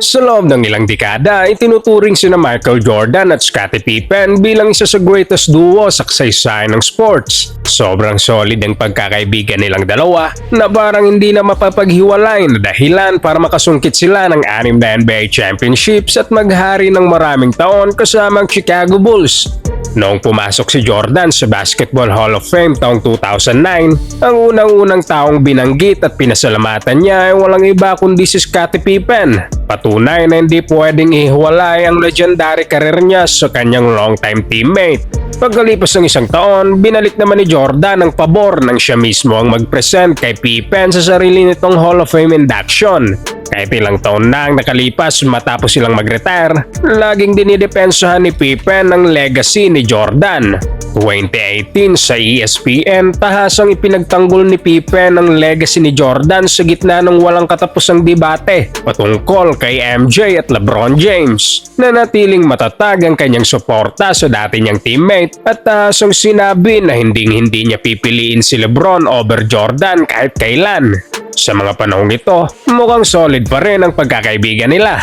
Sa loob ng ilang dekada, itinuturing sina Michael Jordan at Scottie Pippen bilang isa sa greatest duo sa kasaysayan ng sports. Sobrang solid ang pagkakaibigan nilang dalawa na parang hindi na mapapaghiwalay na dahilan para makasungkit sila ng 6 na NBA championships at maghari ng maraming taon kasama ang Chicago Bulls. Noong pumasok si Jordan sa Basketball Hall of Fame taong 2009, ang unang-unang taong binanggit at pinasalamatan niya ay walang iba kundi si Scottie Pippen. Patunay na hindi pwedeng ihiwalay ang legendary career niya sa kanyang longtime teammate. Pagkalipas ng isang taon, binalik naman ni Jordan ang pabor nang siya mismo ang mag-present kay Pippen sa sarili nitong Hall of Fame induction. Kahit ilang taon na ang nakalipas matapos silang mag-retire, laging dinidepensahan ni Pippen ang legacy ni Jordan. 2018 sa ESPN, tahasang ipinagtanggol ni Pippen ang legacy ni Jordan sa gitna ng walang katapusang debate patungkol kay MJ at LeBron James. Nanatiling matatag ang kanyang suporta sa dati niyang teammate at tahasang sinabi na hindi niya pipiliin si LeBron over Jordan kahit kailan. Sa mga panahong ito, mukhang solid pa rin ang pagkakaibigan nila.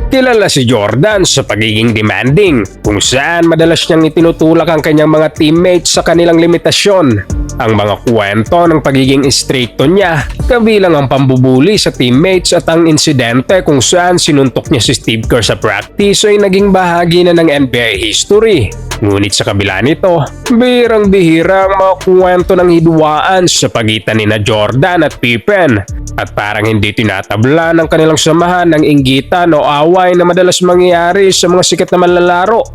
Kilala si Jordan sa pagiging demanding, kung saan madalas niyang itinutulak ang kanyang mga teammates sa kanilang limitasyon. Ang mga kwento ng pagiging istrikto niya, kabilang ang pambubuli sa teammates at ang insidente kung saan sinuntok niya si Steve Kerr sa practice ay naging bahagi na ng NBA history. Ngunit sa kabila nito, bihirang-bihira ang mga kwento ng hidwaan sa pagitan nina Jordan at Pippen at parang hindi tinatabla ng kanilang samahan ng inggitan o away na madalas mangyayari sa mga sikat na manlalaro.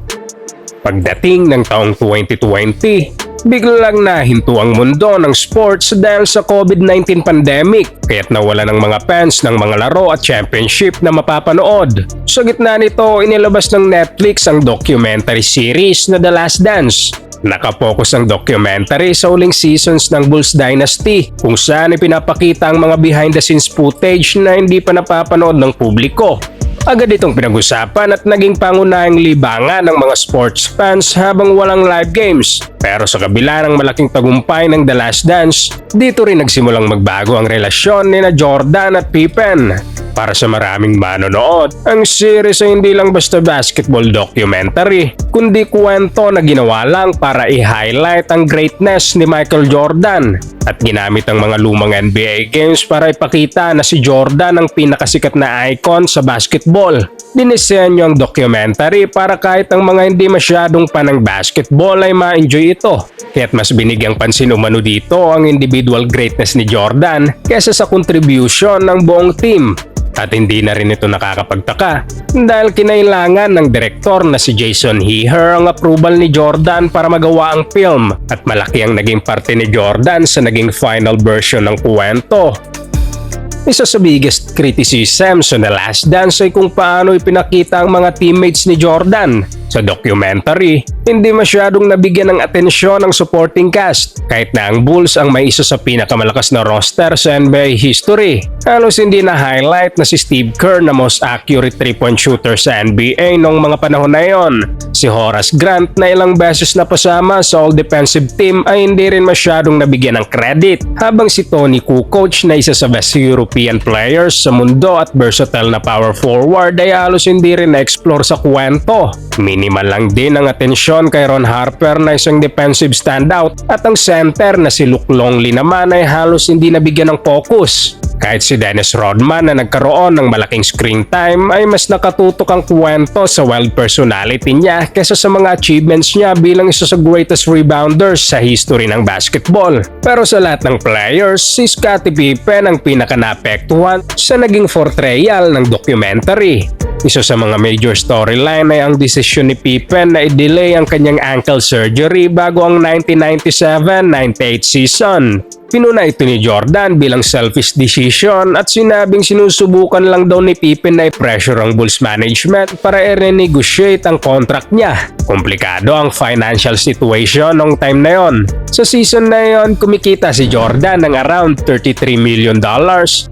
Pagdating ng taong 2020, biglang nahinto ang mundo ng sports dahil sa COVID-19 pandemic kaya't nawala ng mga fans ng mga laro at championship na mapapanood. Sa gitna nito, inilabas ng Netflix ang documentary series na The Last Dance. Nakapokus ang documentary sa uling seasons ng Bulls Dynasty kung saan ipinapakita ang mga behind the scenes footage na hindi pa napapanood ng publiko. Agad itong pinag-usapan at naging pangunahing libangan ng mga sports fans habang walang live games. Pero sa kabila ng malaking tagumpay ng The Last Dance, dito rin nagsimulang magbago ang relasyon nina Jordan at Pippen. Para sa maraming manonood, ang series ay hindi lang basta basketball documentary, kundi kwento na ginawa lang para i-highlight ang greatness ni Michael Jordan at ginamit ang mga lumang NBA games para ipakita na si Jordan ang pinakasikat na icon sa basketball. Dinisenyo ang documentary para kahit ang mga hindi masyadong panang basketball ay ma-enjoy ito. Kaya't mas binigyang pansin umano dito ang individual greatness ni Jordan kesa sa contribution ng buong team. At hindi na rin ito nakakapagtaka dahil kinailangan ng direktor na si Jason Heher ang approval ni Jordan para magawa ang film at malaki ang naging parte ni Jordan sa naging final version ng kwento. Isa sa biggest criticism sa The Last Dance ay kung paano ipinakita ang mga teammates ni Jordan. Sa documentary, hindi masyadong nabigyan ng atensyon ang supporting cast kahit na ang Bulls ang may isa sa pinakamalakas na roster sa NBA history. Halos hindi na highlight na si Steve Kerr na most accurate 3-point shooter sa NBA noong mga panahon na yon. Si Horace Grant na ilang beses na pasama sa all-defensive team ay hindi rin masyadong nabigyan ng credit, habang si Tony Kukoc na isa sa best European players sa mundo at versatile na power forward ay halos hindi rin na-explore sa kwento. Minimal lang din ang atensyon kay Ron Harper na isang defensive standout at ang center na si Luke Longley naman ay halos hindi nabigyan ng focus. Kahit si Dennis Rodman na nagkaroon ng malaking screen time ay mas nakatutok ang kwento sa wild personality niya kesa sa mga achievements niya bilang isa sa greatest rebounders sa history ng basketball. Pero sa lahat ng players, si Scottie Pippen ang pinaka-naapektuhan sa naging portrayal ng documentary. Isa sa mga major storyline ay ang desisyon ni Pippen na i-delay ang kanyang ankle surgery bago ang 1997-98 season. Pinuna ito ni Jordan bilang selfish decision at sinabing sinusubukan lang daw ni Pippen na i-pressure ang Bulls management para i-renegotiate ang contract niya. Komplikado ang financial situation noong time na yon. Sa season na yon, kumikita si Jordan ng around $33 million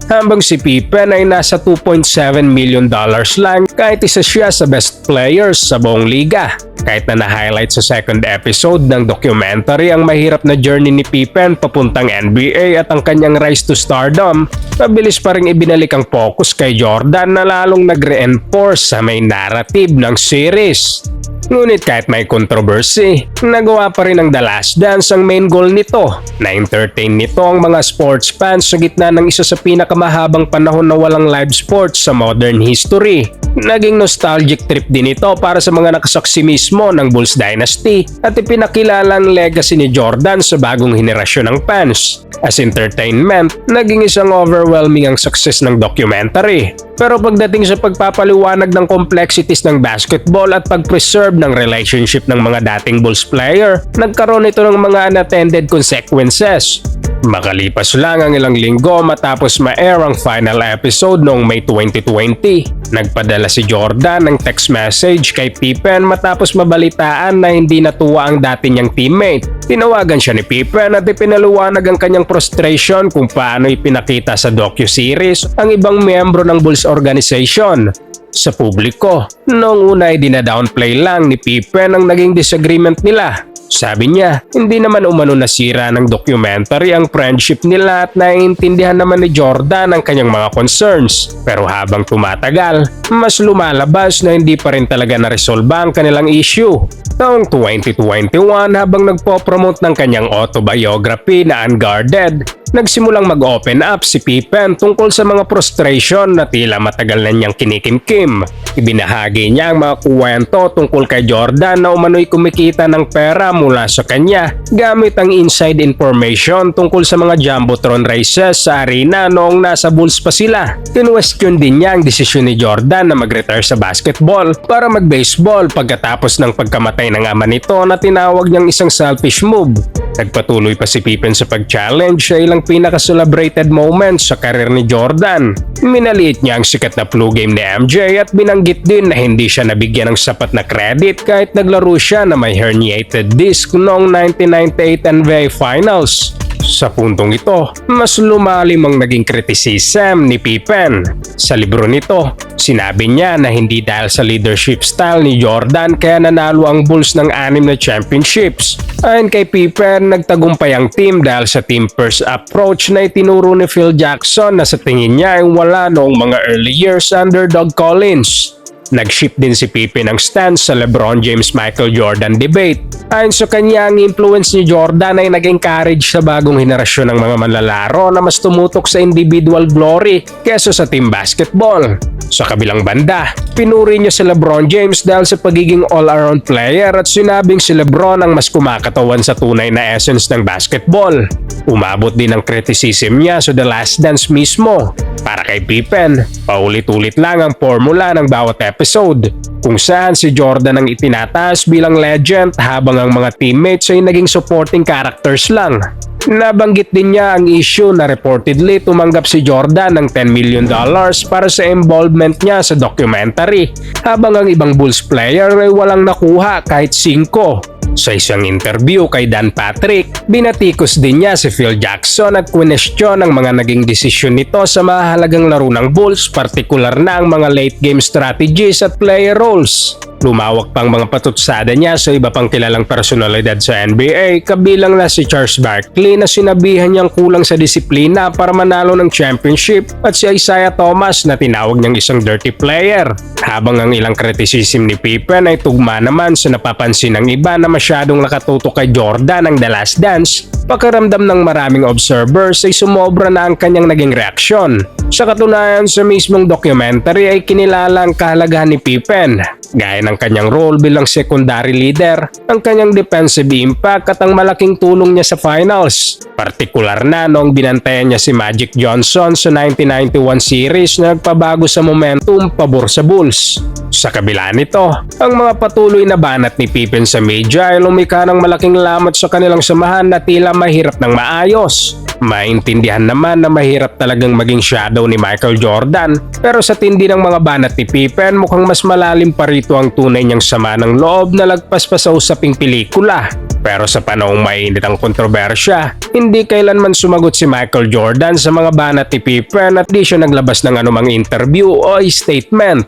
habang si Pippen ay nasa $2.7 million lang time kahit isa siya sa best players sa buong liga. Kahit na na-highlight sa second episode ng documentary ang mahirap na journey ni Pippen papuntang NBA at ang kanyang rise to stardom, mabilis pa rin ibinalik ang focus kay Jordan na lalong nag-reinforce sa main narrative ng series. Ngunit kahit may controversy, nagawa pa rin ng The Last Dance ang main goal nito na entertain nito ang mga sports fans sa gitna ng isa sa pinakamahabang panahon na walang live sports sa modern history. Naging nostalgic trip din ito para sa mga nakasaksi mismo ng Bulls Dynasty at ipinakilala ang legacy ni Jordan sa bagong henerasyon ng fans. As entertainment, naging isang overwhelming ang success ng documentary. Pero pagdating sa pagpapaliwanag ng complexities ng basketball at pag-preserve ng relationship ng mga dating Bulls player, nagkaroon ito ng mga unattended consequences. Makalipas lang ang ilang linggo matapos ma-air ang final episode noong May 2020, nagpadala si Jordan ng text message kay Pippen matapos mabalitaan na hindi natuwa ang dati niyang teammate. Tinawagan siya ni Pippen at ipinaluwanag ang kanyang frustration kung paano ipinakita sa docu-series ang ibang miyembro ng Bulls organization sa publiko. Noong una ay dina-downplay lang ni Pippen ang naging disagreement nila. Sabi niya, hindi naman umano nasira ng documentary ang friendship nila at naiintindihan naman ni Jordan ang kanyang mga concerns. Pero habang tumatagal, mas lumalabas na hindi pa rin talaga naresolba ang kanilang issue. Taong 2021 habang nagpo-promote ng kanyang autobiography na Unguarded, nagsimulang mag-open up si Pippen tungkol sa mga frustration na tila matagal na niyang kinikimkim. Ibinahagi niya ang mga kuwento tungkol kay Jordan na umano'y kumikita ng pera mula sa kanya gamit ang inside information tungkol sa mga Jumbotron races sa arena noong nasa Bulls pa sila. Kinwestiyon din niya ang desisyon ni Jordan na mag-retire sa basketball para mag-baseball pagkatapos ng pagkamatay ng ama nito na tinawag niyang isang selfish move. Nagpatuloy pa si Pippen sa pag-challenge sa ilang pinaka-celebrated moments sa karir ni Jordan. Minaliit niya ang sikat na flu game ni MJ at binanggit din na hindi siya nabigyan ng sapat na credit kahit naglaro siya na may herniated disc noong 1998 NBA Finals. Sa puntong ito, mas lumalim ang naging criticism ni Pippen. Sa libro nito, sinabi niya na hindi dahil sa leadership style ni Jordan kaya nanalo ang Bulls ng 6 na championships. Ayon kay Pippen, nagtagumpay ang team dahil sa team first approach na itinuro ni Phil Jackson na sa tingin niya ay wala noong mga early years under Doug Collins. Nag-shift din si Pippen ng stance sa LeBron James-Michael Jordan debate. Ayon sa kanya, ang influence ni Jordan ay nag-encourage sa bagong henerasyon ng mga manlalaro na mas tumutok sa individual glory kesa sa team basketball. Sa kabilang banda, pinuri niya si LeBron James dahil sa pagiging all-around player at sinabing si LeBron ang mas kumakatawan sa tunay na essence ng basketball. Umabot din ang criticism niya sa The Last Dance mismo. Para kay Pippen, paulit-ulit lang ang formula ng bawat episode, kung saan si Jordan ang itinataas bilang legend habang ang mga teammates ay naging supporting characters lang. Nabanggit din niya ang issue na reportedly tumanggap si Jordan ng $10 million para sa involvement niya sa documentary, habang ang ibang Bulls player ay walang nakuha kahit 5. Sa isang interview kay Dan Patrick, binatikos din niya si Phil Jackson at kwestiyon ang mga naging desisyon nito sa mahalagang laro ng Bulls, partikular na ang mga late game strategies at player roles. Lumawak pang mga patutsada niya sa iba pang kilalang personalidad sa NBA, kabilang na si Charles Barkley na sinabihan niyang kulang sa disiplina para manalo ng championship at si Isaiah Thomas na tinawag niyang isang dirty player. Habang ang ilang criticism ni Pippen ay tugma naman sa napapansin ng iba na masyadong nakatutok kay Jordan ang The Last Dance, pakiramdam ng maraming observers ay sumobra na ang kanyang naging reaksyon. Sa katunayan, sa mismong documentary ay kinilala ang kahalagahan ni Pippen, gaya ng kanyang role bilang secondary leader, ang kanyang defensive impact at ang malaking tulong niya sa finals. Partikular na noong binantayan niya si Magic Johnson sa 1991 series na nagpabago sa momentum pabor sa Bulls. Sa kabila nito, ang mga patuloy na banat ni Pippen sa media ay lumikha ng malaking lamat sa kanilang samahan na tila mahirap ng maayos. Maintindihan naman na mahirap talagang maging shadow ni Michael Jordan, pero sa tindi ng mga banat ni Pippen mukhang mas malalim pa rito ang tunay niyang sama ng loob na lagpas pa sa usaping pelikula. Pero sa panahong mainit ang kontrobersya, hindi kailanman sumagot si Michael Jordan sa mga banat ni Pippen at di siya naglabas ng anumang interview o statement.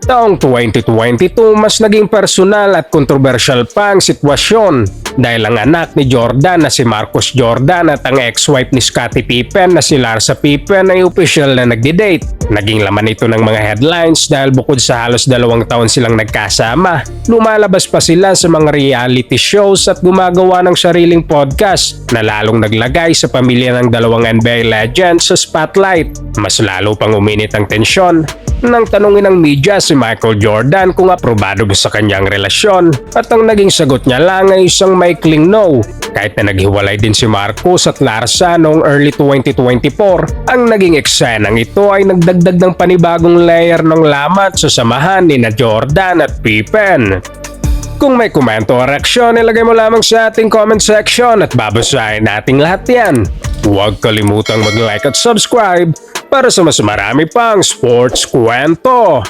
Taong 2022 mas naging personal at kontrobersyal pa ang sitwasyon dahil ang anak ni Jordan na si Marcus Jordan at ang ex-wife ni Scottie Pippen na si Larsa Pippen ay opisyal na nagdi-date. Naging laman ito ng mga headlines dahil bukod sa halos 2 taon silang nagkasama, lumalabas pa sila sa mga reality shows at gumagawa ng sariling podcast na lalong naglagay sa pamilya ng dalawang NBA legends sa spotlight. Mas lalo pang uminit ang tensyon nang tanungin ng media si Michael Jordan kung aprobado ba sa kanyang relasyon at ang naging sagot niya lang ay isang maikling no. Kahit na naghiwalay din si Marcus at Larsa noong early 2024, ang naging eksenang ito ay nagdagdag ng panibagong layer ng lamat sa samahan ni na Jordan at Pippen. Kung may komento o reaksyon, ilagay mo lamang sa ating comment section at babasahin nating lahat yan. Huwag kalimutang mag-like at subscribe para sa mas marami pang sports kwento.